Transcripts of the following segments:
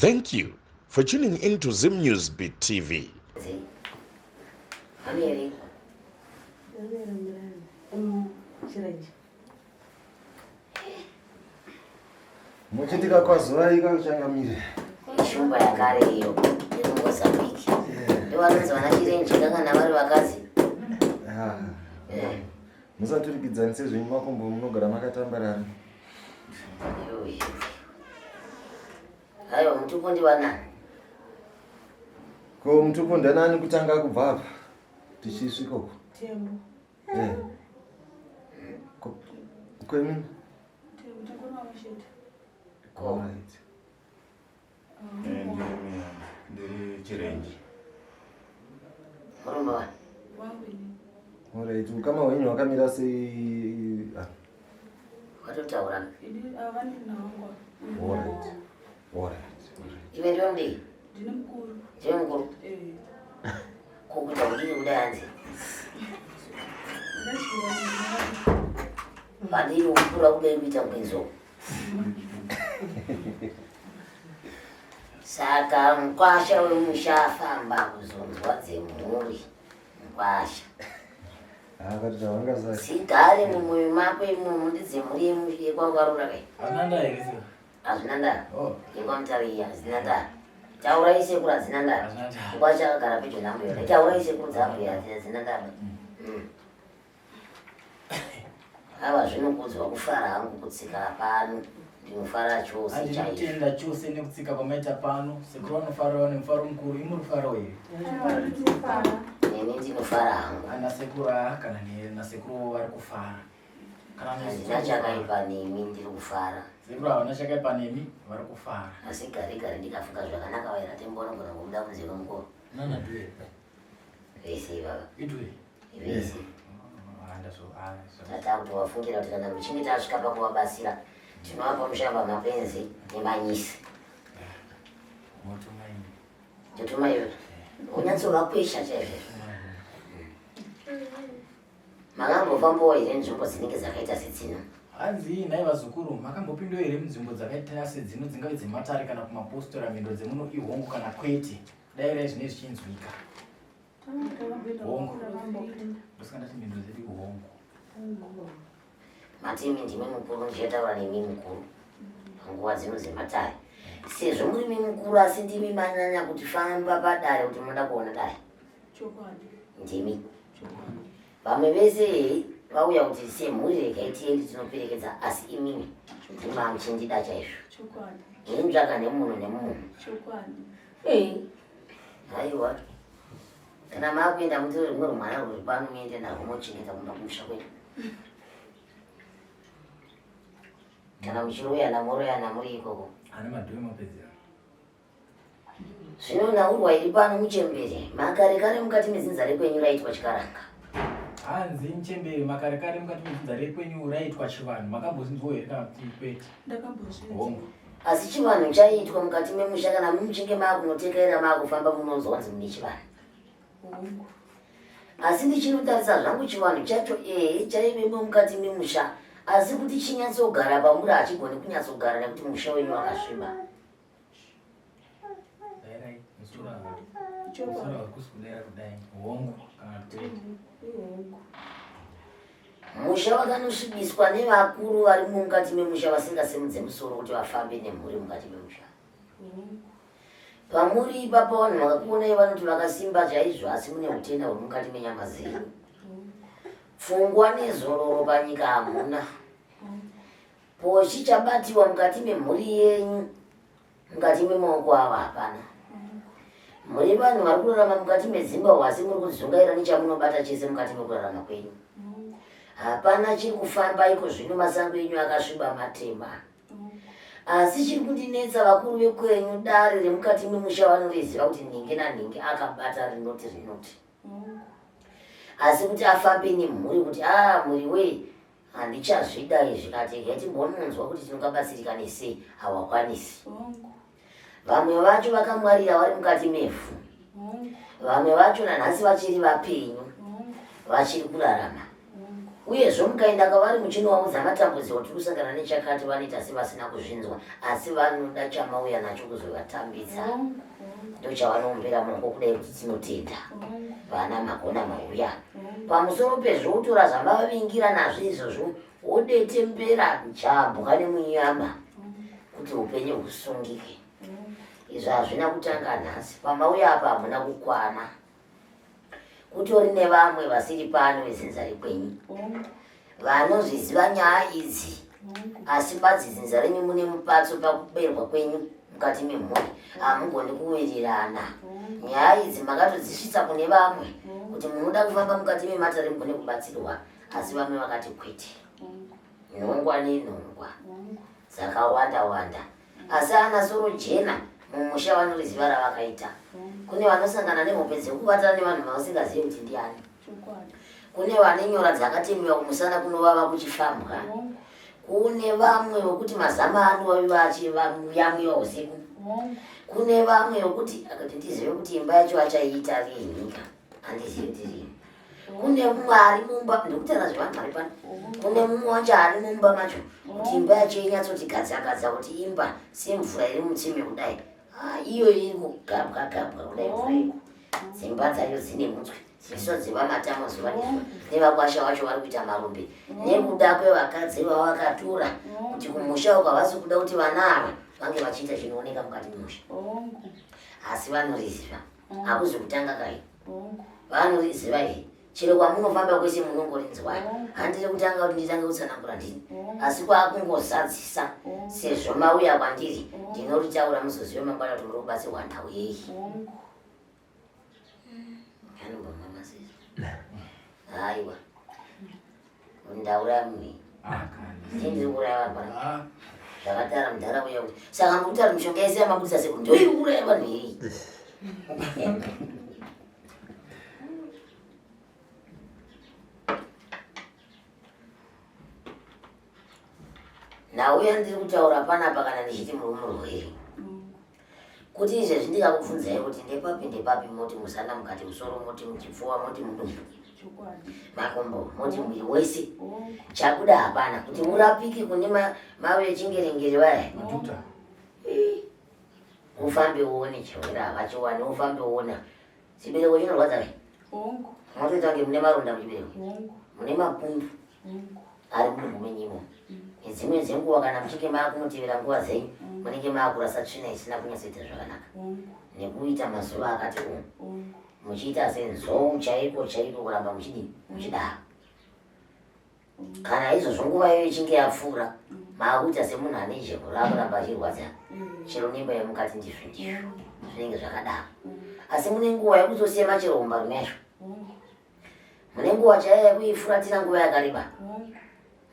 Thank you for tuning into Zim News Beat TV. Muchitika kwaZuraika kuchangamire. Shumba yakare iyo yeMozambique. Ndiwanonzi vana chirenje kana vari vakazi. Musaturikidzanise zvenyu makombo munogara makatambarara. Hayo mutupo ndiwana. Ko mutupo ndanani kutanga kubva apa? Tichisvika uko. Tembo. Kwemi? Tembo takona mushita. Alright. Ndiri chirenji. Murumba wa. Wangwini. Alright, ukama wenyu wakamira sei? Watotaura. Idi avani naongwa. Alright. Iwe ndio ndi? Ndine mukuru. Ndiye mukuru? Kukuta kudini kudayanzi? Padiri ukura kudai kuita kwenzo. Saka mkwasha wemushafamba kuzonzwa dzemhuri. Mkwasha. Akati wanga zai. Sigare mumwoyo mako imomo ndidzemhuri yekwakarura kai. Ananda here. Hazvina ndaa. Oh. Yekwamutariya hazina ndaa. Taura isekuru hazina ndaa. Mkwasha akagara pedyo nambuyo. Taura isekuru dzabhuya hazina ndaa. Ava zvinokudzwa kufara hangu kutsika pano. Ndinofara chose chaizvo. Andinotenda chose nekutsika kwamaita pano. Sekuru vanofarawo nemufaro mukuru. Imurufarawo here. Neni ndinofara hangu. Ana sekuru kana nasekuru vari kufara. Handina chakaipa nemi ndiri kufara. Sekuru havana chakaipa nemi vari kufara. Asi gare ndikafunga zvakanaka vaira tembonogona kubuda kunze kwemukuru. Nana duwe. Vese ivava. Iduwe. Vese. Tata kuti wafungira kuti kana muchinge tasvika pakuvabasira tinovapa mushamba mapenzi nemanyisi. Ndotuma iwe. Unyatsovakwesha chaizvo. Makambofambawo here nzvimbo dzinenge dzakaita sedzino? Hanzi nai vazukuru makambopindawo here munzvimbo dzakaita sedzino dzingave dzematare kana kumapostora mhinduro dzemuno ihongo kana kwete? Dai rai zvine zvichinzwika. Hongo. Ndosingandati mhinduro dzedu ihongo. Matimi ndimi mukuru ndichataura nemi mukuru panguva dzino dzematare. Sezvo murimi mukuru asi ndimi manyanya kuti famba padare kuti munoda kuona dare. Chokwadi. Ndimi. Vamwe vese vauya kuti semhuri regai tiende tinoperekedza asi imimi ndimi muchindida chaizvo. Chokwadi. Ndinotsvaka nemunhu nemunhu. Chokwadi. Haiwa. Kana makuenda mutori rumwe rumwana rwuri pano muende narwo mochengeta kumba kumusha kwedu. Kana muchiroyana moroyana muri ikoko. Ane madhuwe mapedzera. Zvino naurwa iri pano muchembere makare mukati mezinzare kwenyu raitwa chikaranga. Hanzi muchembere makare mukati mezinzare kwenyu raitwa chivanhu. Makambozvinzwawo here kana kuti kwete? Ndakambozvinzwa. Hongo. Asi chivanhu chaitwa mukati memusha kana muchinge makunotekaira makufamba munonzwa kuti mune chivanhu. Hongo. Asi ndichinotarisa zvangu chivanhu chacho chaivemo mukati memusha. Asi kuti chinyatsogara pamuri hachigoni kunyatsogara nekuti musha wenyu wakasviba. Dai musura Chokwadi. kusudera kudai. Hongo kana kwete? Hongo. Musha wakanosvibiswa nevakuru vari mukati memusha vasingasimudze musoro kuti vafambe nemhuri mukati memusha. Pamuri ipapo vanhu vakakuonai vanoti vakasimba chaizvo asi mune utenda huri mukati menyama dzenyu. Pfungwa nezororo panyika hamuna. Pochi chabatiwa mukati memhuri yenyu mukati memaoko avo hapana. Muri vanhu vari kurarama mukati meZimbabwe asi muri kuzvungaira nechamunobata chese mukati mekurarama kwenyu. Hapana chiri kufamba iko zvino masango enyu akasviba matemba. Asi chiri kundinetsa vakuru vekwenyu dare remukati memusha vanoriziva kuti ninge naninge akabata rinoti. Asi kuti afambe nemhuri kuti mhuri wei handichazvida izvi kati timbononzwa kuti tinokabatsirika nesei hawakwanisi. Vamwe vacho vakamwarira vari mukati mevhu. Vamwe vacho nanhasi vachiri vapenyu. Vachiri kurarama. uyezve mukaenda kavari muchinovaudza matambudziko tiri kusangana nechakati vanoita sevasina kuzvinzwa asi vanoda chamauya nacho kuzovatambidza ndochavanomumbira mongo kudai kuti tinotenda vana magona mauya pamusoro pezvoutora zvambavavingira nazvo izvozvo wodete mbera chambuka nemunyama kuti upenyu husungike izvo hazvina kutanga nhasi pamauya apa hamuna kukwana kutori nevamwe vasiri pano vezinza rekwenyu vanozviziva nyaya idzi asi badzizinza renyu mune mupatso pakuberwa kwenyu mukati memhuri hamugoni kuwirirana nyaya idzi makatodzisvitsa kune vamwe kuti munoda kufamba mukati mematare mugone kubatsirwa asi vamwe vakati kwete nhongwa nenhongwa dzakawanda wanda asi ana soro jena mumusha vanoriziva ravakaita kune vanosangana nemhope dzekubatana nevanhu vausingazivi kuti ndiani kune vane nyora dzakatemiwa kumusana kunovava kuchifambwa kune vamwe vokuti mazama anovavivachivamuyamwiwa usiku kune vamwe vokuti akati ndizive kuti imba yacho achaiita ari yenyika handizivi kuti rini kune mumwe ari mumba ndikutara zvevanhu vari pano kune mumwe wacho ari mumba macho kuti imba yacho inyatsoti gadzagadza kuti imba semvura iri mutsime kudai iyo iri kugabwa gabwa kudai mvura iko dzimba dzayo dzine mutswe zvisodzi vamatamo zuva nezuva nevakwasha vacho vari kuita marumbi nekuda kwevakadzi vavakatura kuti kumusha uka vasi kuda kuti vana ava vange vachiita zvinooneka mukati memusha asi vanoriziva hakuzi kutanga kai vanoriziva iyi chero kwamunofamba kwese munongorinzwa handiri kutanga kuti nditange kutsanangura ndini asi kwakungozadzisa sezvo mauya kwandiri ndinoritaura muzozive mangwana kuti muri kubatsirwa nhau yeyi haiwa ndaura muni ndiri kuraya vanhu vana zvakatara mundaraunda kuti saka mukutara mishonga yese yamabudisa sekuti ndoiri kuraya vanhu iyi nauya ndiri kutaura panapa kana ndichiti muri murwere kuti izvezvi ndikakubvunzai kuti ndepapi moti musana mukati musoro moti muchipfuwa moti mudumbu makombo moti mwiri wese chabuda hapana kuti murapike kune mave chingerengere vaya ufambe uone chirwere havachiwani ufambe uona chibereko chinorwadza kai motoita kunge mune maronda muchibereko mune mapundu ari mudumbu menyimo dzimwe dzenguva kana muchinge maakumutevera nguva dzenyu munenge maakurasa tsvina isina kunyatsoita zvakanaka nekuita mazuva akati muchiita senzou chaiko kuramba muchidini muchidaro kana izvozvo nguva iyo ichinge yapfuura maakuita semunhu ane jeko raakuramba achirwadza chero nemba yemukati ndizvo zvinenge zvakadaro asi mune nguva yekuzosema chero umbarume yacho mune nguva chaiya yekuifuratira nguva yakareba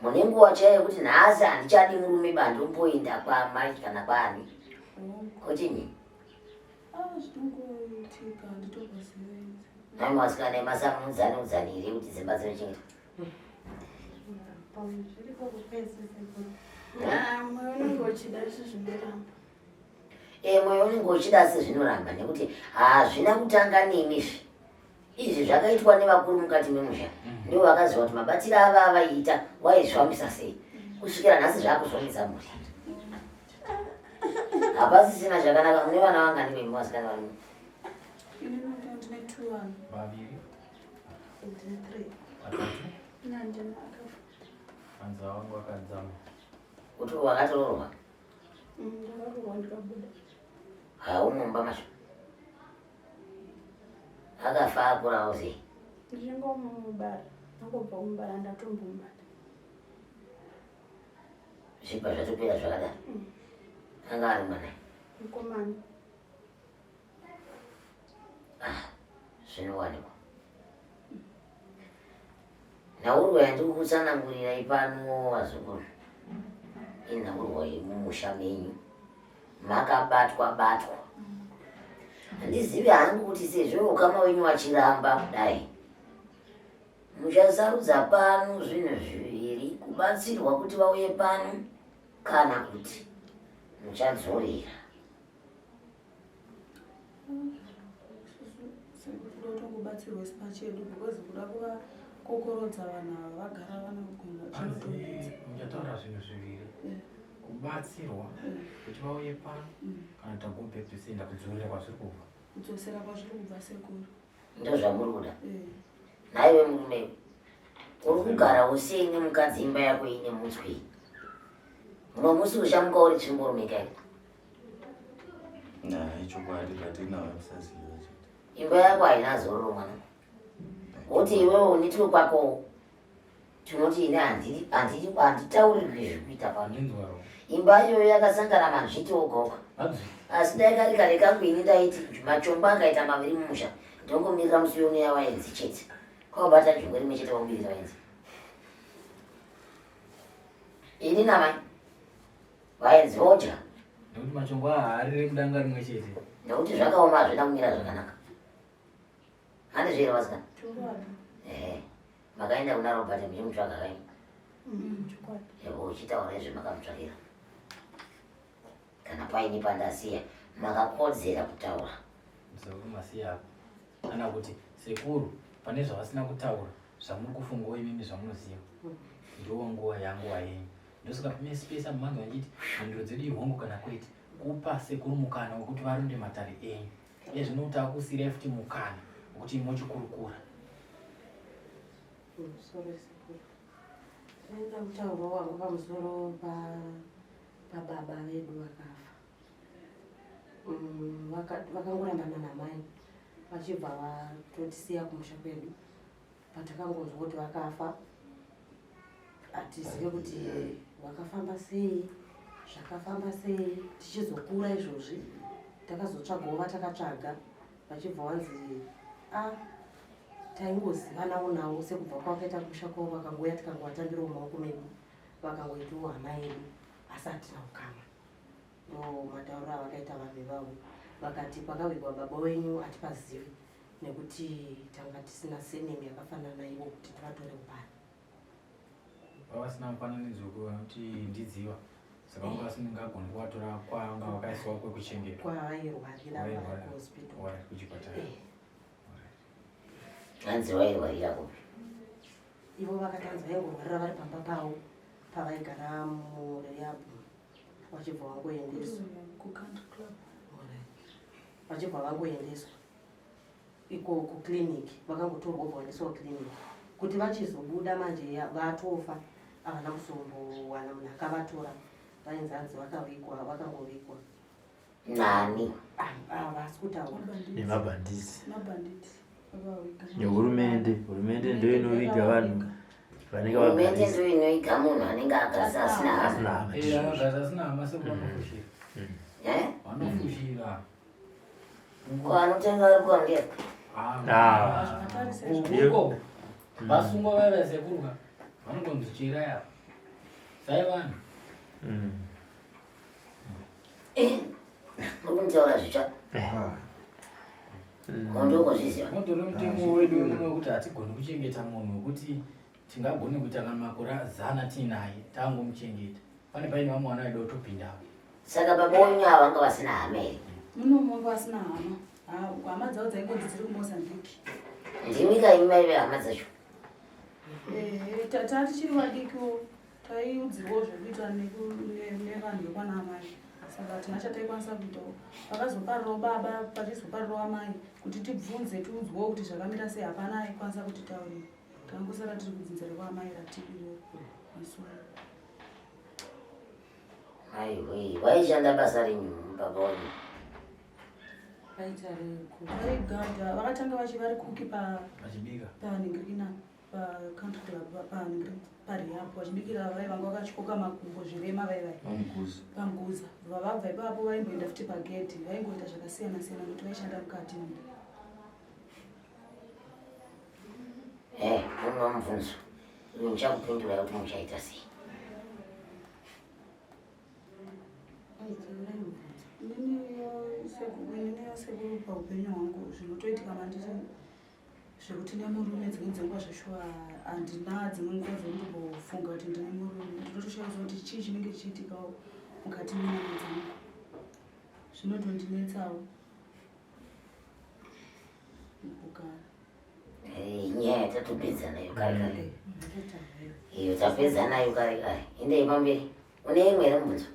mune nguva chaiya yekuti nhasi handichadi murume bandomboenda kwamai kana kwaani kochinyi nai mwasikana emasamudzane udzanire kuti dzimba dzinochengeta mwoyo unenge uchida sezvinoramba nekuti hazvina kutanga nemizvi izvi zvakaitwa nevakuru mukati memusha ndo vakaziva kuti mabatiro ava avaiita waizvamisa sei kusvikira nhasi zvakuzvamisa mhuri hapasisina zvakanaka mune vana vangani vemi vasikana vari kuti wakatoroorwa haumumba masho akafa akurawo sei ndingomubara akubva kumubara ndatombomubara zvibva zvatopera zvakadaro anga ari mwanai mukomana zvinowanikwa nhaurwa yandiri kutsanangurira ipano wazukuru inhaurwa yemumusha menyu makabatwa handizivi hangu kuti sezvo ukama wenyu wachiramba kudai muchasarudza pano zvinhu zviviri kubatsirwa kuti vauye pano kana kuti muchadzorera kubatsirwa sipa chedu because kuda kokorodza vanhu ava vagara vana kugwinya Asi muchataura zvinhu zviviri. Kubatsirwa kuti vauye pano kana tago back to sender kudzorera kwazviri kubva. kudzosera kwazviri kubva sekuru. Ndo zvamuri kuda. Naiwe murume uri kugara usei nemukadzi imba yako ine mutswi. Mumwe musi ushamuka uri chimborume kai. chokwadi patina vamusaziva Imba yako haina zororo mwana. Woti iwewe unitwe kwako tinoti ine handitaurirwi zvekuita pano. Imba iyoyo yakasangana mazvitoko. Asi dai kari kare kangu ini ndaiti machomba akaita maviri mumusha. Ndongomirira musi yone yawaenzi chete. Kwabata jongwe rimwe chete wambirira waenzi. Ini namai waenzi voja. Nekuti machongo haarire kudanga rimwe chete. Nekuti zvakaoma hazvina kumira zvakanaka. Hane zviro vasikana. Makaenda kuna Robert mchimutsvaga kai. Yebo uchitaura izvi makamutsvakira. Kana paini pandasiya makakodzera kutaura. Masiya kana kuti sekuru pane zvavasina kutaura zvamuri kufungawo imimi zvamunoziva. Ndiwo nguva yangu wayenyu. Ndosaka kumespesa mumange vachiti mhinduro dzedu ihongo kana kwete kupa sekuru mukana wekuti varunde matare enyu. Iye zvino takusira futi mukana wekuti muchikurukura. Sorry sekuru. Enda kutaura wangu pamusoro pababa vedu vakafa. Vakangorambana namai vachibva vatotisiya kumusha kwedu. Patakangozwa kuti vakafa hatizive kuti vakafamba sei, zvakafamba sei. Tichizokura izvozvi takazotsvagawo vatakatsvaga vachibva vanzi taingozivanawo navo sekubva kwakaita kusha kwavo vakangouya tikangovatambirawo mumaoko medu vakangoitawo hama yedu asi hatina ukama. Ndo matauro avakaita vanhu vavo vakati pakavigwa baba wenyu hatipazivi nekuti tanga tisina senemi yakafanana ivo kuti tivatore kupani. Vavasina mufananidzo wekuti ndidziva saka vanga vasingagoni kuvatora kwanga vakaiswa kwekuchengeta kwavairwarira kuhospital kuchipatara. Hanzi vairwarira kupi? Ivo vakatanzi vaingorwarira vari pamba pavo pavaigara murehab vachibva vangoendeswa vachibva vangoendeswa iko kuclinic vakangotorwa vaendeswa kuclinic kuti vachizobuda manje vatofa havana kusombowana munhu akavatora vainzi hanzi vakavigwa vakangovigwa. Nani? Havasi kutaura nemabhandisi Mabanditi. hurumende ndio inoviga vanhu vanenge Hurumende ndio inoiga munhu anenge agaza asina hama. Agaza asina hama sekuru vanofushira. Vanofushira. Kwanotenga vari kuwandira. Uko vasungwa vave sekuru vanongonzi chira yavo. Sai vanhu. Ukunitaura zvicha. Kondokuzviziva. Ndotori mutemo wedu mumwe wekuti hatigoni kuchengeta munhu wekuti tingagone kuita kana makore 100 tinaye tangomuchengeta. Pane paine vamwe vana vedu votopindawo. Saka baba wenyu ava vanga vasina hama here? Munomwe vasina hama. Hama dzavo dzaingonzi dziri kuMozambique. Ndimi kai mai hama dzacho? Tatichiri vadikiwo taiudzirwawo zvekuita nevanhu vekwana amai. Saka tina chataikwanisa kuitawo. Pakazoparirawo baba pachizoparirawo amai kuti tibvunze tiudzwewo kuti zvakamira sei hapana aikwanisa kuti taurira. Tangosara tiri kudzinzira kwaamai ratiriwo masoro. Aiwe, vaishanda basa renyu baba wenyu? vaita reku Vaigada vakatanga vari kuki Vachibika. paningirina pacountry club parehab vachibikira vai vanga vakatyoka makumbo zvirema vaivai pamuguza. Vabva ipapo vaimboenda futi pagedhi vaingoita zvakasiyana siyana kuti vaishanda mukati. Munhu wamubvunzo. Ini ndichakupindura kuti muchaita sei. Ininiyo sekuru paupenyu hwangu zvinotoitika manditi zvekuti nemurume dzimwe dzenguva zveshuwa handina dzimwe nguva dzondimbofunga kuti ndine murume. Ndinotoshaudza kuti chii chinenge chiitikawo mukati menyama dzangu zvinotondinetsawo mukugara. Nyaya tatopedza nayo kare kare. Iyo tapedza nayo kare kare. Inde pamberi. Une imwe ere mubvunzo?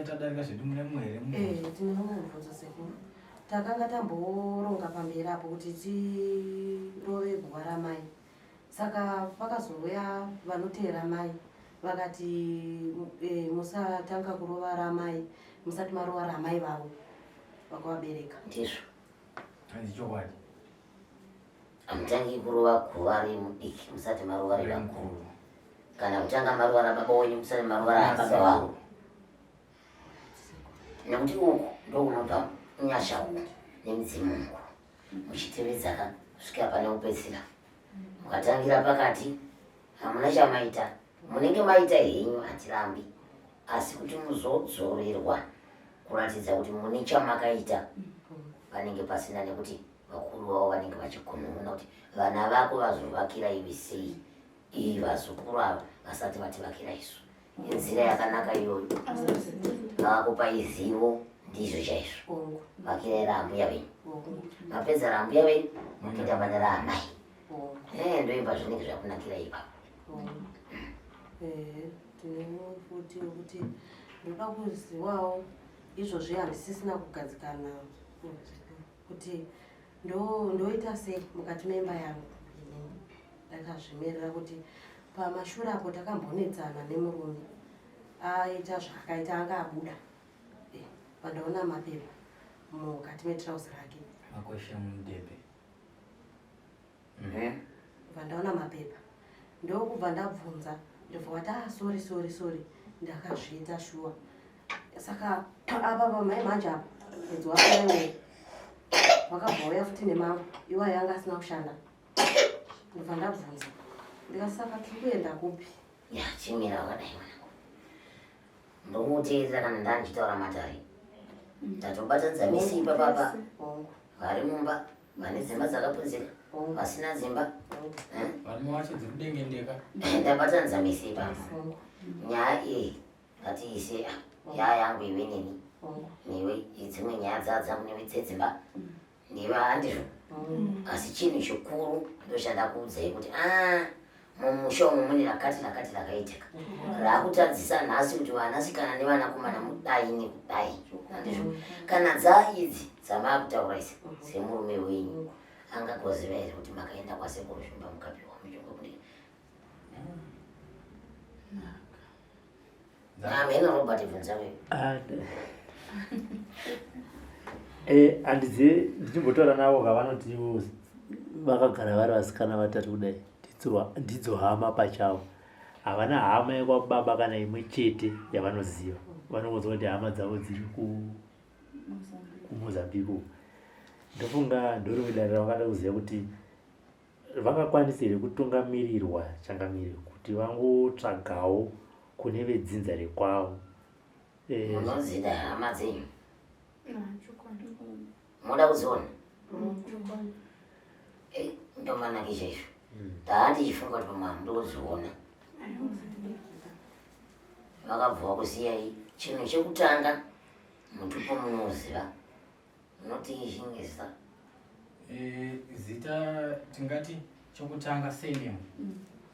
Tadarika zvedu mune mumwe here? Tine mumwe mubvunzo sekuru. Takanga tamboronga pamberi apo kuti tirove bhuwa ramai. Saka pakazouya vanoteera mai vakati musatanga kurova ramai, musati marova ramai vavo vakavabereka. Ndizvo. Hanzi chokwadi. Hamutangi kurova guva remudiki musati marova revakuru. Kana kutanga marova rababa wenyu musati marova rababa wavo. Nekuti uku ndokunobva nyasha uku nemidzimu uku. Muchitevedza kusvika pane kupedzisira. Mukatangira pakati hamuna chamaita. Munenge maita henyu hatirambi. Asi kuti muzodzorerwa kuratidza kuti mune chamakaita panenge pasina, nekuti vakuru vavo vanenge vachigunun'una kuti vana vako vazovakira ivi sei, iyi vazukuru ava vasati vativakira isu. Inzira yakanaka iyoyo. Vakupa izivo ndizvo chaizvo. Vakirai rambuya venyu. Mapedza rambuya venyu mukuenda pane raamai. Ndoimba zvinenge zvakunakira ipapo. Tinewo futi kuti ndoda kuzivawo izvozvi handisisina kugadzikana kuti ndoita sei mukati memba yangu. Ndakazvimirira kuti pamashure apo takambonetsana nemurume aita zvakaita anga abuda. Pandaona mapepa mukati metrauzi rake. Makwesha mudebe. Pandaona mapepa ndokubva ndabvunza ndobva wati sorry ndakazviita shuwa. Saka apa pamai manje apa pedzi wakaiwe wakabva uya futi nemangu iwa yanga asina kushanda. Ndobva ndabvunza ndikasaka tiri kuenda kupi. Chimira wakadai mwanangu. Ndomuteerera kana ndandichitaura matare. Ndatobatadza misipa papa. Vari mumba vane dzimba dzakapunzika. Vasina dzimba. Varume vacho dziri kudengendeka. Ndabatanidza misipa. Nyaya iyi ngatiise yangu iwe neni. Niwe dzimwe nyaya dzadzamu newe dzedzimba. Niwe handizvo. Asi chinhu chikuru ndochada kuudzai kuti mumusha umu mune rakati rakaitika. Rakutadzisa nhasi kuti vanasikana nevanakomana mudai nekudai. Handizvo. Kana dzaidzi dzamakutaura idzi semurume wenyu angagoziva here kuti makaenda kwasekuru shumba mukapiwa mushonga kudini. Ameno Robert bvunza wewe. Handizivi ndichimbotaura navo kavanoti vakagara vari vasikana vatatu kudai ndidzo hama pachavo. Havana hama yekwababa kana imwe chete yavanoziva. Vanongoziva kuti hama dzavo dziri kuMozambique. Ndofunga ndori kudare vakada kuziva kuti vangakwanisa here kutungamirirwa changamire kuti vangotsvagawo kune vedzinza rekwavo. Munozida hama dzenyu. Muda kuziona? Ndomanake chaizvo. Ndaandichifunga kuti pamwe ndoziona. Vakabva kusiyai chinhu chekutanga mutupo munoziva. Munoti chingeza. Zita tingati chokutanga surname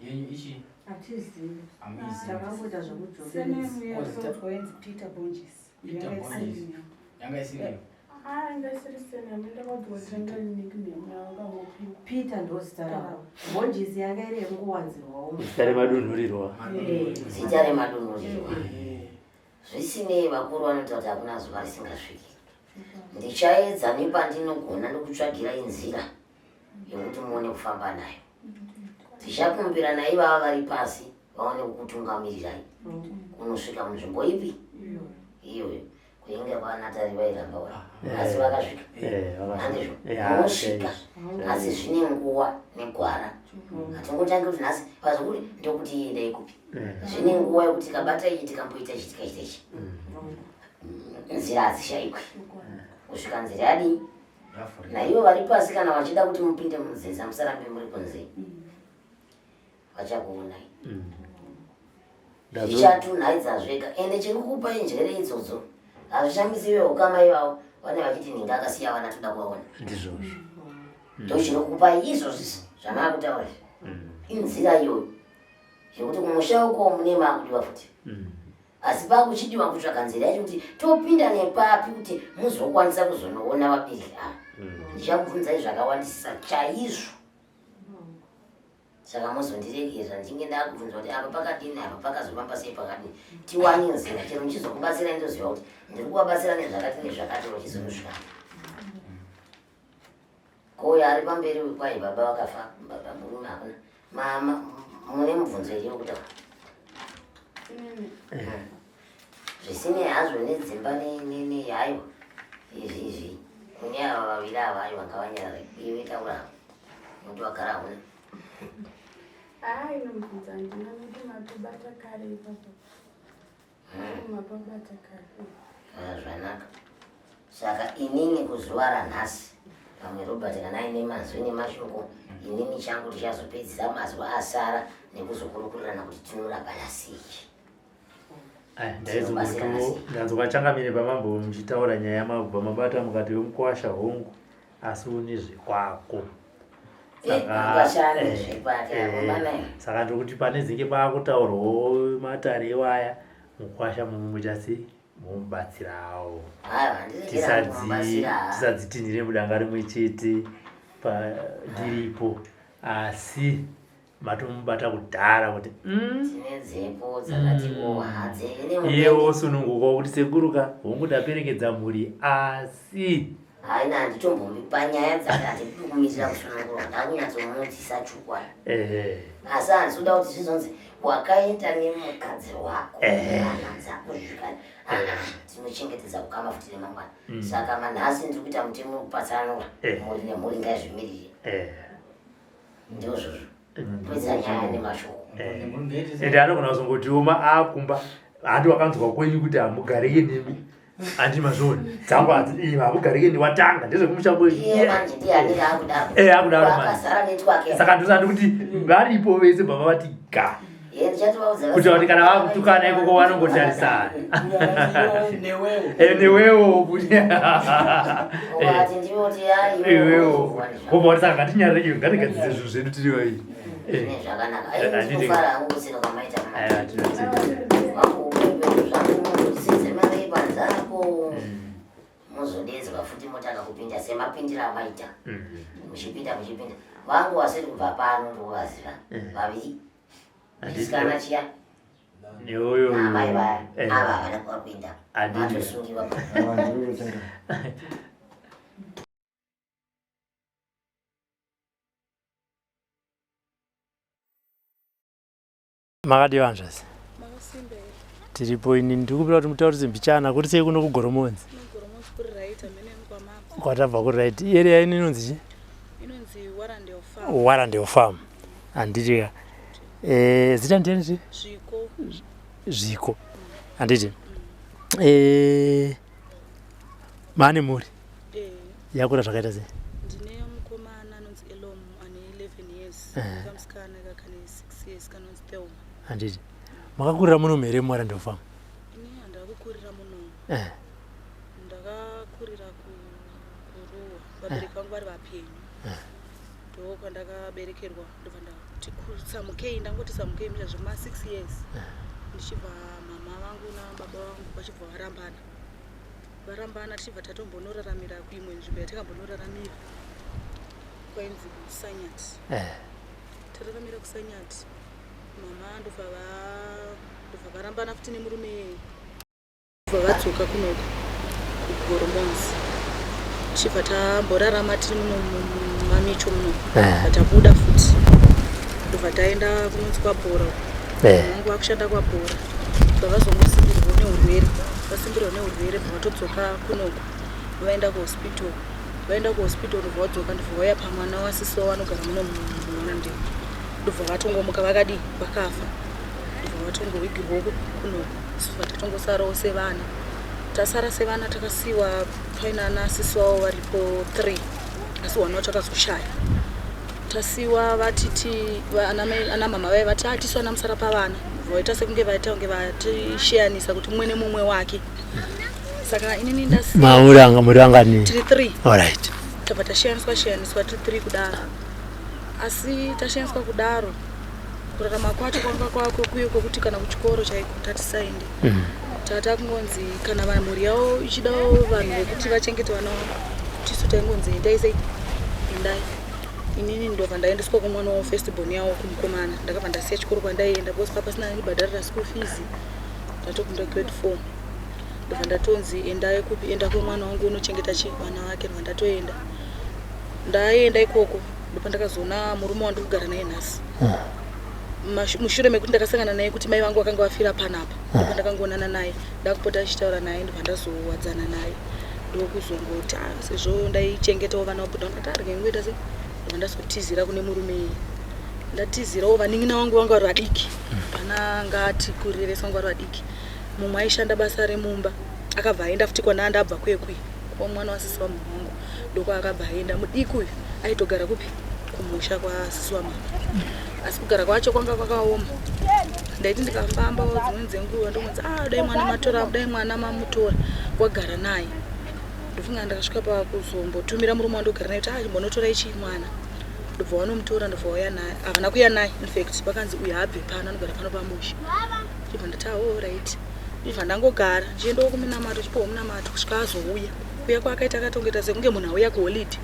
yenyu ichi Hatizivi. amizi. Takangoita zvekudzokeredza. Surname yezodzwa yenzi Peter Bonges. Peter Bonges. Yanga isiriyo. Peter ndozita ravo. Bonges yanga iri yekungowanzirwawo. Zita remadunhurirwa. Zita remadunhurirwa. Zvisinei vakuru vanoti kuti hakuna zuva risingasviki. Ndichaedza nepandinogona ndokutsvagirai nzira yokuti muone kufamba nayo. Tichakumbira naivava vari pasi vaone kukutungamirirai kunosvika munzvimbo ipi iyoyo kuinge kwanatari vairamba wari asi vakasvika. Handizvo munosvika asi zvine nguva negwara. Hatingotangi kuti nhasi pazvokuri ndokuti iendai kupi. Zvine nguva yokuti tikabata ichi tikamboita ichi tikaita ichi. Nzira hadzishayikwi kusvika nzira yadii. Naivo vari pasi kana vachida kuti mupinde munzeza musarambe muri kunze vachakuonai. Zvichatunhaidza zvega ende chirikupa njere idzodzo hazvishambisi veukama ivavo vane vachiti ninga akasiya vana toda kuvaona. Ndizvozvo. ndochinokupa izvo zvisi zvamaakutaura inzira iyoyo yekuti kumusha uko mune maakudiwa futi asi pakuchidiwa kutsvaka nzira yacho kuti topinda nepapi kuti muzokwanisa kuzonoona vabereki ava ndichakubvunzai zvakawandisa chaizvo saka muzondiregera ndichinge ndakubvunza kuti apa pakadini apa pakazofamba sei pakadini tiwane nzira chero ndichizokubatsira ndoziva kuti ndiri kuvabatsira nezvakati nezvakati vachizonosvika koya ari pamberi kwai baba vakafa baba murume hakuna mama mune mubvunzo iri yokutaura zvisinei hazvo nedzimba nehaiwa izvi kune ava vaviri ava aiwa ngavanyarara iwe taura muti wagara huna inomubvunza ndina kuti mapabata kare ipapo mapabata kare zvanaka saka inini kuzuva ranhasi pamwe Robert kana aine mazwi nemashoko inini changu tichazopedzisa mazuva asara nekuzokurukurirana kuti tinorapana sei. ndanzokachangamire pamambo muchitaura nyaya yamabva mabata mukati wemukwasha hongu asi une zvekwako saka ndokuti pane zinge paakutaurwawo matare waya mukwasha mumuchasi mumubatsirawo tisadzitinhire mudanga rimwe chete ndiripo asi matomubata kudhara kuti iyewo sununguka kuti sekuruka hongu ndaperekedza mhuri asi haina handitombombi panyaya dzakatikumitira kusunungura ndakunyatsomudzisa chukwa asi handisoda kuti zvizonzi wakaenda nemukadzi wako ananza kuzvikani tinochengetedza kukama futi remangwana saka manhasi ndiri kuita mutemo kupatsanura mhuri nemhuri ngaizvimirire ndizvozvo kwedza nyaya nemashoko ende anogona kuzongotioma akumba handi wakanzwa kwenyu kuti hamugarike nemi handi mazoni dzangu hamugarike niwatanga ndezvekumshambosaka ndosati kuti varipo vese baba vati ga kuti kuti kana vakutukana ikoko vanongotarisana newewo kuti iwewo kobva saka ngatinyarire ngatigadzise zvinhu zvedu tiri vaii muzodedzwa futi motaka kupinda semapindiro amaita muchipinda vangu vasiri kubva pano ndokuvaziva vaviri isikana chiya namai vaya ava havana kuwapinda vatosungiwa makadiwa zvasi tiripo ini ndikupira kuti mutaurise mbichana kuti sei kuno kugoromonzi kwatabva kuright area ino inonzi Warrendale Farm handiti zita ndiyani zviko handiti maane mhuri yakura zvakaita sei ndine mukomana anonzi Elom ane 11 years kamusikana kakane 6 years kanonzi Theo handiti makakurira muno mhere muWarrendale Farm ini handakukurira muno ndakakurira kuruwa vabereki vangu vari vapenyu ndo kwandakaberekerwa ndobva ndati samukei ndangoti samukei mita zvema 6 years ndichibva mama vangu nababa vangu vachibva varambana tichibva tatombonoraramira kuimwe nzvimbo yatakambonoraramira kwainzi kusanyati tararamira kusanyati mama ndobva varambana futi nemurume yeye ndobva vadzoka kunoko kugoromonzi tichibva tamborarama tiri muno mamicho muno vatabuda futi ndobva taenda kunonzi kwabhora vangu vakushanda kwabhora vavazongosimbirwa neurwere vasimbirwa neurwere bvavatodzoka kunoko vaenda kuhospital ndobva vadzoka ndobva vauya pamwana wasisi wavo vanogara muno muWarrendale ndobva vatongomuka vakadi vakafa ndobva vatongowigirwa kunoko isva tatongosarawo sevana tasara sevana takasiwa paina nasisi wavo varipo 3 asi wana wachakazoshaya tasiwa vatiti ana mama vai vati atiswa namusara pavana vaita sekunge vaita kunge vatishiyanisa kuti mumwe nemumwe wake saka inini ndasiwa muri wangani tiri 3 alright tabva tashiyaniswa tiri kudaro, asi tashiyaniswa kudaro kurarama kwacho kwako kuyo kwokuti kana kuchikoro chaiko tatisaende tata kungonzi kana mhuri yavo ichidawo vanhu vekuti vachengete vana vavo tisu taingonzi endai. Inini ndobva ndaendeswa kumwana wavo first born yavo kumukomana, ndakabva ndasiya chikoro kwandaienda because papasina ndibhadharira school fees, ndatokunda grade 4 ndobva ndatonzi endai kupi, enda kwemwana wangu unochengeta vana vake. Ndobva ndatoenda, ndaenda ikoko ndopa ndakazoona murume wandiri kugara naye nhasi. Mushure mekuti ndakasangana naye kuti mai vangu vakanga vafira panapa, ndopa ndakangoonana naye ndakupota achitaura naye, ndobva ndazowadzana naye ndokuzongoti sezvo ndaichengetawo vana vabhuda ndati arye ngoita sei, ndobva ndazotizira kune murume iyi. Ndatizirawo vanin'ina vangu vanga vari vadiki, pana ngati kuriresa vangu vari vadiki. Mumwe aishanda basa remumba akabva aenda futi kwana andabva kwekwi kwa mwana wasisi wamama wangu, ndoko akabva aenda. Mudiki uyu aitogara kupi kumusha kwasisi wamama, asi kugara kwacho kwanga kwakaoma. Ndaiti ndikafamba dzimweni dzenguva ndomunzi dai mwana matora, dai mwana mamutora wagara naye. Ndofunga ndakasvika pakuzombotumira murume wandogara naye kuti chimbonotora ichi mwana, ndobva wanomutora ndobva wauya naye. Havana kuuya naye, infact pakanzi uyu habve pano, anogara pano pamusha. Ndibva ndati right. Ndibva ndangogara ndichiendawo kuminamato, chipowo munamato kusvika azouya. Kuuya kwakaita akatongeta sekunge munhu auya kuholidhi,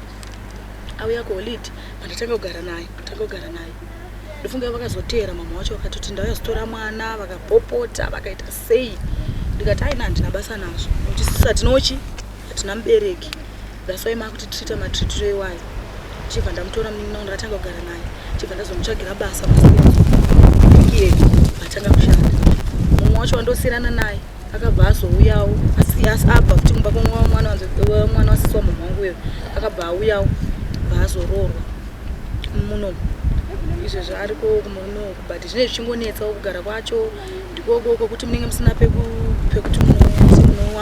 auya kuholidhi. Ndatanga kugara naye, ndofunga vakazoteera mama wacho vakatoti ndauya zotora mwana, vakapopota vakaita sei. Ndikati handina basa nazvo nokuti sisi hatinochi, hatina mubereki, that's why makuti tiriita matritiro iwayo. Chibva ndamutora munin'ina wangu ndatanga kugara naye, chibva ndazomutsvagira basa pasiyeki vatanga kushanda. Mumwe wacho wandosiyirana naye akabva azouyawo, asi abva kuti mumba kwamwana wasisi wamama wangu uyo akabva auyawo bva azoroorwa munomu. Izvezvo ariko kumurume uku, but zvine zvichingonetsawo kugara kwacho ndikoko kuti munenge musina pekuti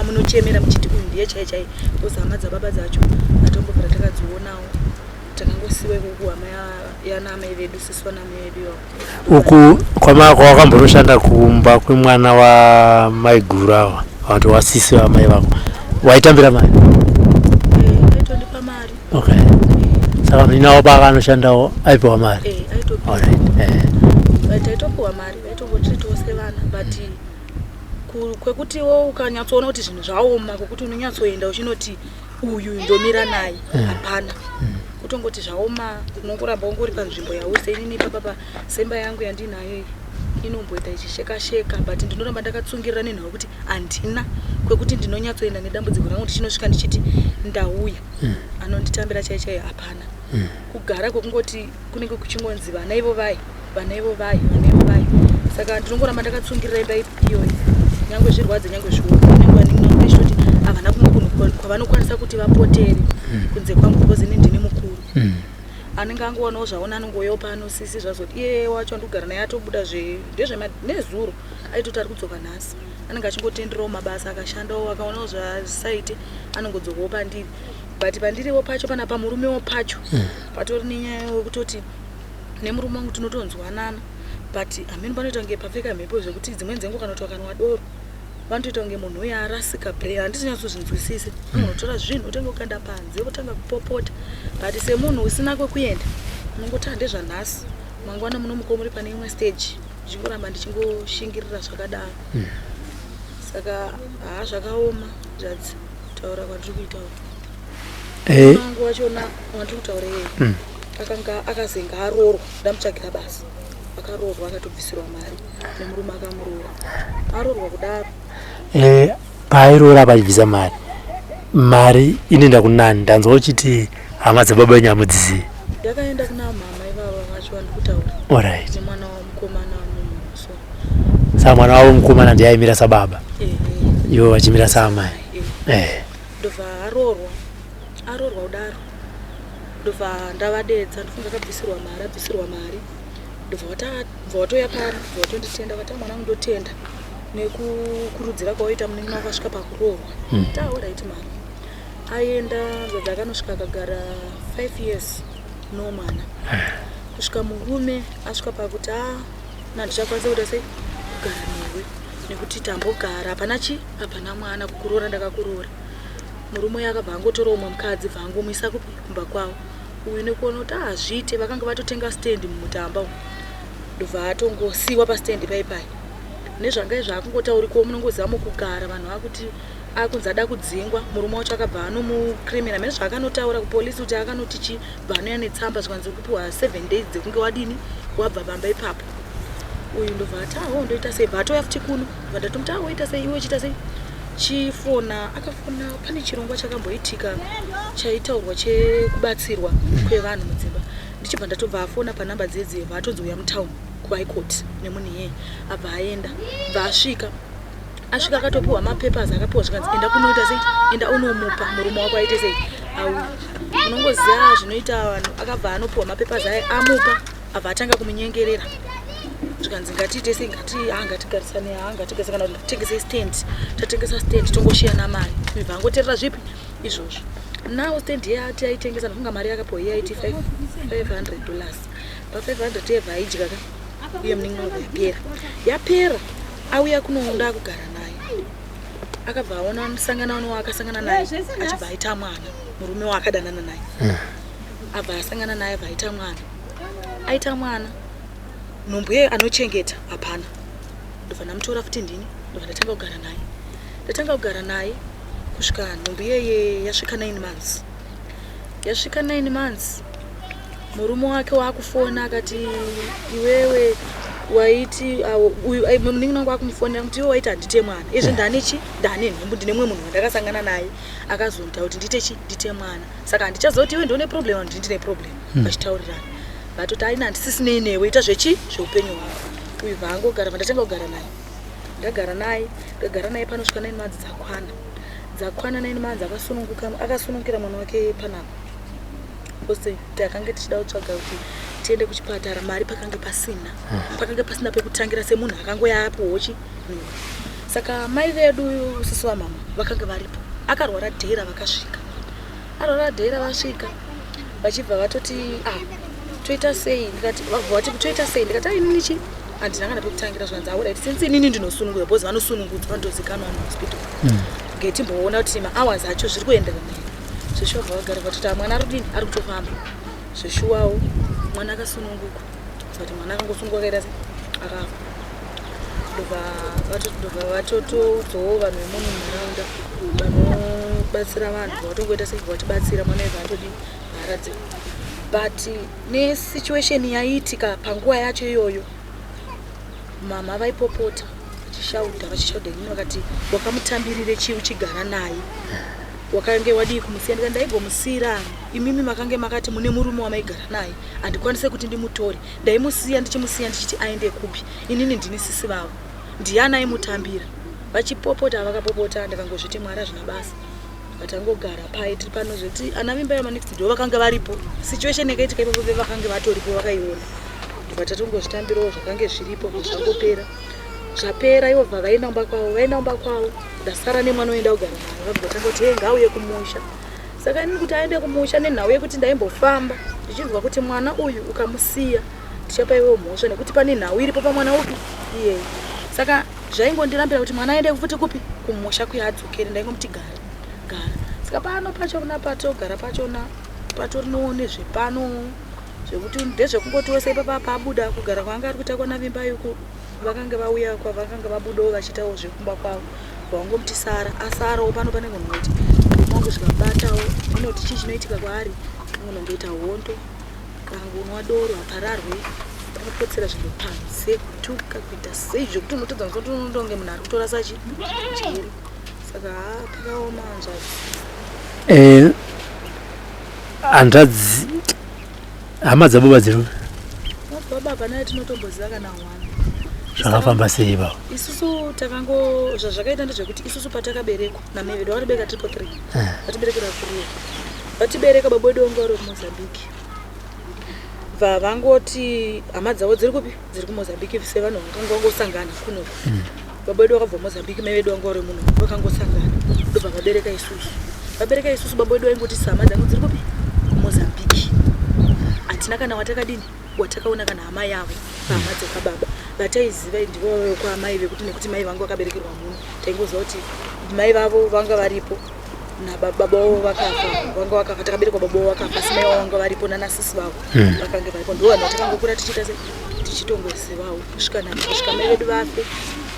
munochemera muchiti uyu ndiye chai because hama dzababa dzacho atombobvira takadzionawo, takangosiwe kuhama yanamai vedu, sisi vanamai vedu. Uku kwakambonoshanda kumba kwemwana wamaiguru ava vantu wasisi vamai vako, waitambira mari? Aitondipa mari. Okay. Saka muninawo pakanoshandawo aipiwa mari? Taitopiwa mari, vaitombotiriitawo sevana, but kwekutiwo ukanyatsoona kuti zvinhu zvaoma, kwekuti unonyatsoenda uchinoti uyu ndomira naye, hapana. Kutongoti zvaoma, unongoramba ungori panzvimbo yause. Inini papa semba yangu yandinayo inomboita ichisheka-sheka, but ndinoramba ndakatsungirira nenhau kuti handina kwekuti ndinonyatsoenda nedambudziko rangu ndichinosvika ndichiti ndauya anonditambira chaichai, hapana. Kugara kwekungoti kunenge kuchingonzi vana ivo vai. Saka ndinongoramba ndakatsungirira imba iyoyi, nyangwe zvirwadze nyangwe zvioma. Vanenge vachitoti havana kumwe kwavanokwanisa kuti vapotere kunze kwangu because ini ndini mukuru. Anenge angowanawo zvaona anongoyawo pano sisi zvazoti iye wacho andogara naye atobuda nezuro aitoti ari kudzoka nhasi. Anenge achingotenderawo mabasa akashandawo, akaonawo zvasaite anongodzokawo pandiri. But pandiriwo pacho panapa murumewo pacho patori nenyaya yekutoti nemurume wangu tinotonzwanana, but amene panoita kunge papfeka mhepo zvekuti dzimweni dzenguva kana kuti vakanwa doro vanotoita kunge munhu uyo arasika brain. Handisi nyatsozvinzwisisa, anotora zvinhu otanga kukanda panze otanga kupopota, but semunhu usina kwekuenda unongoti handezvanhasi, mangwana munomuka muri pane imwe stage, ndichingoramba ndichingoshingirira zvakadaro. Saka zvakaoma zvadzi taura kwandiri kuitawo. Mangu wachona wandiri kutaura iye akanga akazenga aroorwa, ndamutsvagira basa, akaroorwa akatobvisirwa mari nemurume akamuroora, aroorwa kudaro. Paairoora pachibvisa mari inoenda kunani? Ndanzwa uchiti hama dzababa nyamudzizivi. Ndakaenda kuna mama ivava vacho wandiri kutaura. Alright. Nemwana wamukomana mumusoro. Saka mwana wavo mukomana ndiye aimira sababa, ivo vachimira saamai. Ndobva aroorwa kudaro, ndobva ndavadedza, ndofunga abvisirwa mari. Ndobva watoya pano, ndobva watonditenda, vati mwana wangu ndotenda nekukurudzira kwaoita munin'ina wakasvika pakuroorwa. Alright mama. Aenda zvadzi akanosvika akagara 5 years no mwana. Kusvika murume asvika pakuti nandichakwanisa kuita sei kugara newe nekuti tambogara hapana mwana, kukuroora ndakakuroora. murume akabva angotora umwe mukadzi bva angomisa kumba kwavo. Uyu nekuona kuti azviite vakanga vatotenga stand mumutamba umu. Ndobva atongosiiwa pastand paipai. Nezvanga zvakungotaurikwa munongoziva mukugara vanhu vakuti akunzi ada kudzingwa. Murume wacho akabva anomukrimina mene zvaakanotaura kupolisi kuti akanoti chi bva anoya netsamba zvikanzi kupiwa 7 days dzekunge wadini wabva pamba ipapo. Uyu ndobva ati ndoita sei, bva atoya futi kuno vandatomuti woita sei iwe uchiita sei. Chifona akafona pane chirongwa chakamboitika chaitaurwa chekubatsirwa kwevanhu mudzimba. Ndichibva ndatobva afona panhamba dzedzi vatonzouya mutauni kuhigh court nemunhu abva aenda bva asvika akatopiwa mapapers akapiwa zvikanzi enda kunoita sei, enda unomupa murume wako aite sei. Unongoziva zvinoita vanhu. Akabva anopiwa mapapers aya amupa abva atanga kumunyengerera zvikanzi ngatiite sei, ngatigarisane kana kuti tatengesa stand, tatengesa stand tongosiyana mari. Ibva angoteerera zvipi izvozvo. Nawo stand yati aitengesa ndafunga mari yakapiwa yaiti $500. Pa$500 yebva aidya ka iye muningi yapera auya kunounda kugara naye. Akabva aona musangano waakasangana naye achibva aita mwana murume waakadanana naye. Abva asangana naye abva aita mwana nhumbu ye anochengeta hapana. Ndobva ndamutora futi ndini ndobva ndatanga kugara naye kusvika nhumbu yeye yasvika 9 months. Yasvika 9 months murume wake waakufona akati iwewe waiti muningi wangu akumufonera kuti iwe waiti handite mwana. Izvi ndane nhumbu ndine mumwe munhu wandakasangana naye akazonita kuti ndite mwana. Saka handichaziva kuti iwe ndione problem handiti ndine problem. Vachitaurirana vatoti aina handisisinei newe ita zveupenyu hwako. Uyu bva angogara ndatanga kugara naye. Ndagara naye panosvika 9 months dzakwana 9 months akasunungukira mwana wake panapa. Ose takanga tichida kutsvaga kuti tiende kuchipatara mari pakanga pasina pekutangira semunhu akangoya apo saka mai vedu sisi vamama vakanga varipo. Akarwara dhera vasvika vachibva vatoti toita sei, ndikati inini handinanga pekutangira zvanzi aura since inini ndinosunungura bhozi vanosunungudza vandozikanwa muhospital ngetimboona kuti mahours acho zviri kuenderana zveshuwa bva vagara vatoti mwana ari kutofamba zveshuwawo mwana akasununguka kuti mwana akangosunguka kaita sei akafa. Ndobva vatotodzowo vanhu vemunhu munharaunda vanobatsira vanhu vatongoita sei vatibatsira mwana wega atodi mharadze. But nesituation yaiitika panguva yacho iyoyo mama vaipopota vachishaudha inini vakati wakamutambirire chii uchigara naye, wakange wadii kumusiya. Ndikati ndaigomусira imimi makange makati mune murume wamaigara naye handikwanise kuti ndimutore, ndaimusiya ndichiti aende kupi, inini ndini sisi vavo ndiani aimutambira. Vachipopota vakapopota ndakangozviti Mwari hazvina basa. Vatangogara pai tiri pano zvoti ana mimba yamanext door vakanga varipo, situation yakaitika ipapo vakanga vatoripo vakaiona. Vatongozvitambirawo zvakange zviripo zvangopera. Zvapera ivo bva vainaumba kwavo ndasara nemwana oenda kugara naye. Vabva vatanga kuti ngauye kumusha. Saka inini kuti aende kumusha nenhau yekuti ndaimbofamba ndichinzwa kuti mwana uyu ukamusiya tichapa iwe mhosva nekuti pane nhau iripo pamwana upi iye. Saka zvaingondirambira kuti mwana aende futi kupi kumusha kuya adzokere. Ndaingomuti gara. Saka pano pachona patogara pachona patorino nezvepano zvekuti ndezvekungoti wese ipapa pabuda kugara kwanga ari kuita kwana vimba yuku vakanga vauya kwavakanga vabudawo vachitawo zvekumba kwavo vangomuti asarawo pano pane munhu kuti mangu zvikabatawo inoti chii chinoitika kwaari unongoita hondo kangonwa doro apararwe panopotsera zvinhu panze kutuka kuita sei zvekuti unotodza kuti unondonge munhu ari kutorasa chiri. Saka pakaoma hanzvadzi. Hanzvadzi hama dzababa dziri baba naye tinotomboziva kana mwana zvakafamba sei baba. Isusu zvazvakaita ndezvekuti isusu patakaberekwa namai vedu vatibereka triple 3 vatiberekera kuria vatibereka baba wedu wangu vari kuMozambique. Bva vangoti hama dzavo dziri kupi dziri kuMozambique sevanhu vakanga vangosangana kunoku. Baba wedu vakabva Mozambique mai vedu wangu vari muno vakangosangana ndobva vabereka isusu. Baba wedu vaingoti hama dzangu dziri kupi kuMozambique. Hatina kana watakaona kana hama yavo pahama dzekababa vataiziva ndivo kwaamai vekuti nekuti mai vangu vakaberekerwa muno taingoziva kuti mai vavo vanga varipo nababa vavo vakafa vanga vakafa takaberekwa baba vavo vakafa asi mai vavo vanga varipo nanasisi vavo vakange varipo ndo vanhu vatakangokura tichiita tichitongozivawo kusvika nakusvika mai vedu vafe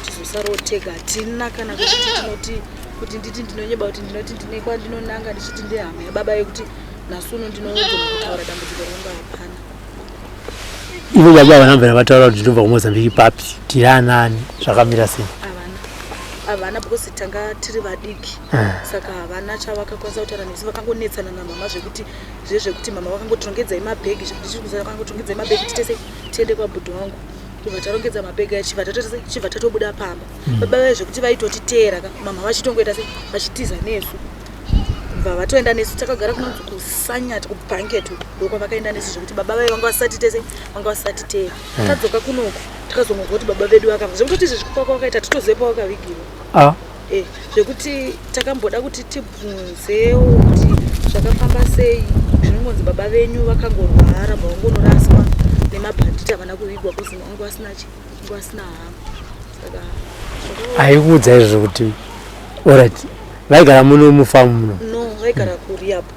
tizosarawo tega hatina kana kuti tinoti kuti nditi ndinonyeba kuti ndinoti ndine kwandinonanga ndichiti ndehama yababa yekuti nasuno ndinogona kutaura dambudziko ranga hapana. Ivo baba vanamvera vataura kuti ndobva kuMozambique papi tiri anani zvakamira sei? Havana because tanga tiri vadiki saka havana chavakakwanisa kutaura nesu vakangonetsana namama zvekuti mama vakangotirongedzai mabhegi vakangotirongedzai mabhegi titese tiende kwabhudhu wangu kubva tarongedza mabhegi chibva tatobuda pamba baba vaye zvekuti vaitotiteera mama vachitongoita sei vachitiza nesu kubva vatoenda nesu takagara kunonzi kusanyata kubhanket ndokwa vakaenda nesu zvekuti baba vaye vanga vasati teera tadzoka kunoko takazongozwa kuti baba vedu vakafa zvekutoti zvezvikupako vakaita titoziva pavakavigiwa zvekuti takamboda kuti tibvunzewo kuti zvakafamba sei zvinongonzi baba venyu vakangorwara vavangonoraswa nemabhanditi havana kuvigwa kuzi vanga vasina hama saka haikuudza izvo kuti alright vaigara muno mufamu muno? No, vaigara kuriapo.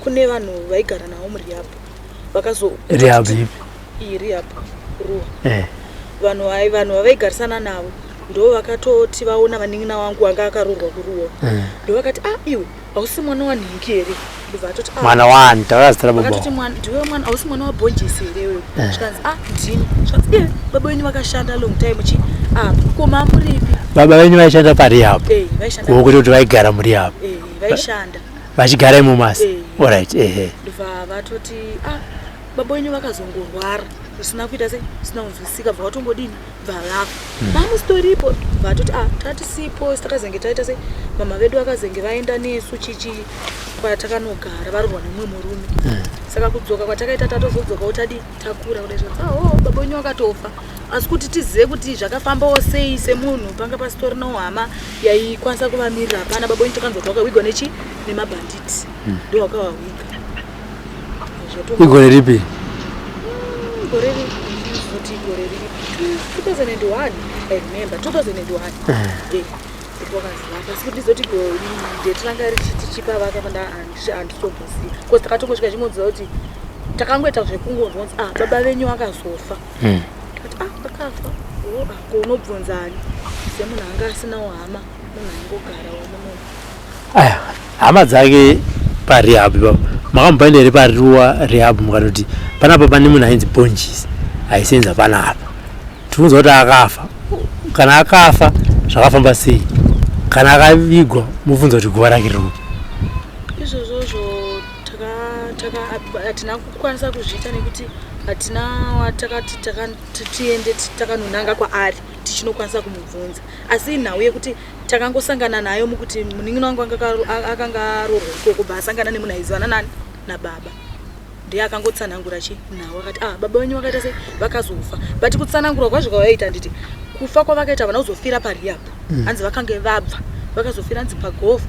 Kune vanhu vaigara navo muriapo vakazo rehab ipi? Iriapo ruwa vanhu vavaigarisana navo ndo vakatoti vaona vanin'ina wangu wanga akarurwa kuruwa ndo vakati iwe hausi mwana wanhingi here ndobva vatoti mwana wani takazitira baba vakatoti ndiwe mwana hausi mwana wabhonjisi here wewe zvikanzi ndini zvikanzi baba wenyu vakashanda long time chi koma muripi baba venyu vaishanda parehab? Vaishanda wokuti kuti vaigara murehab? Vaishanda vachigara imo masi? Alright ndobva vatoti baba wenyu vakazongorwara zvisina kuita sei zvisina kunzwisika bva vatongodini bva vafa mamustoripo vatoti tatisipo takazenge taita sei mama vedu vakazenge vaenda nesu chichi kwatakanogara varurwa nemumwe murume saka kudzoka kwatakaita tatozodzokawo takura kudai baba wenyu vakatofa asi kuti tizive kuti zvakafambawo sei semunhu panga pasitorinawo hama yaikwanisa kuvamirira hapana baba wenyu takanzwa kuti wakawigwa nemabhanditi ndo wakavawiga igore ripi? Gore 2001 I remember 2001 asi kuti ndizoti ndetiranga richitichipa vaka handitomboziva because takatongosvika chimodziva kuti takangoita zvekungozonzi baba venyu vakazofa vakafa unobvunzani semunhu anga asinawo hama munhu aingogarawo muno hama dzake parehab ipapo makamboenda here pariwa rehab mukatoti panapa pane munhu ainzi bhonjisi aisenza panapa tikunzwa kuti akafa kana akafa zvakafamba sei kana akavigwa mubvunza kuti guva rake riri izvozvozvo hatina kukwanisa kuzviita nekuti hatina watakati tiende takanonanga kwaari tichinokwanisa kumubvunza asi nhau yekuti takangosangana nayo mukuti munin'ina wangu akanga arorwa ikoko bva asangana nemunhu aizivana nani nababa ndiye akangotsanangura nhau akati baba wenyu vakaita sei vakazofa but kutsanangura kwazvo kwavaita nditi kufa kwavakaita vana kuzofira parehab hanzi vakange vabva vakazofira hanzi pagolf